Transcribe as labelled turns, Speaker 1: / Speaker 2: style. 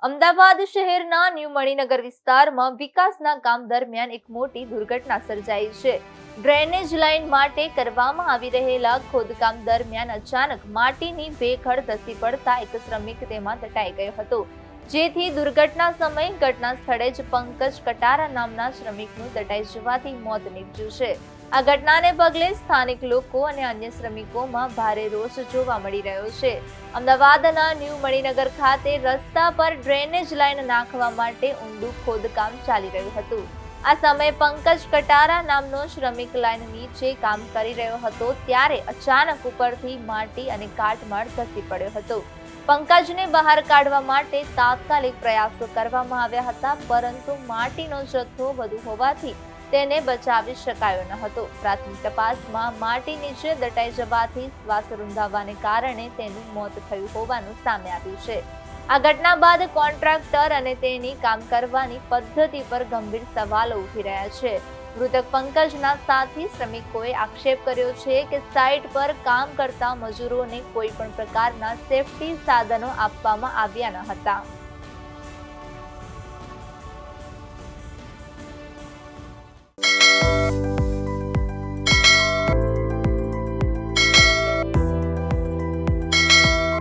Speaker 1: અમદાવાદ શહેરના ન્યૂ મણિનગર વિસ્તારમાં વિકાસના કામ દરમિયાન એક મોટી દુર્ઘટના સર્જાઈ છે. ડ્રેનેજ લાઇન માટે કરવામાં આવી રહેલા ખોદકામ દરમિયાન અચાનક માટીની ભેખડ ધસી પડતા એક શ્રમિક તેમાં દટાઈ ગયો હતો, જેથી દુર્ઘટના સમયે ઘટના સ્થળે જ પંકજ કટારા નામના શ્રમિકનું દટાઈ જવાથી મોત નીપજ્યું છે. આ ઘટનાને પગલે સ્થાનિક લોકો અને અન્ય શ્રમિકોમાં ભારે રોષ જોવા મળી રહ્યો છે. અમદાવાદના ન્યૂ મણિનગર ખાતે રસ્તા પર ડ્રેનેજ લાઇન નાખવા માટે ઊંડું ખોદકામ ચાલી રહ્યું હતું. આ સમયે પંકજ કટારા નામનો શ્રમિક લાઇન નીચે કામ કરી રહ્યો હતો ત્યારે અચાનક ઉપરથી માટી અને કાટમાળ ધસી પડ્યો હતો. પંકજને બહાર કાઢવા માટે તાત્કાલિક પ્રયાસો કરવામાં આવ્યા હતા, પરંતુ માટીનો જથ્થો વધુ હોવાથી તેને બચાવી શકાયો ન હતો. પ્રાથમિક તપાસમાં માટી નીચે દટાઈ જવાથી શ્વાસ રૂંધાવાને કારણે તેનું મોત થયું હોવાનું સામે આવ્યું છે. આ ઘટના બાદ કોન્ટ્રાક્ટર અને તેની કામ કરવાની પદ્ધતિ પર ગંભીર સવાલો ઉઠી રહ્યા છે. મૃતક પંકજના સાથી શ્રમિકોએ આક્ષેપ કર્યો છે કે સાઇટ પર કામ કરતા મજૂરોને કોઈ પણ પ્રકારના સેફટી સાધનો આપવામાં આવ્યા ન હતા.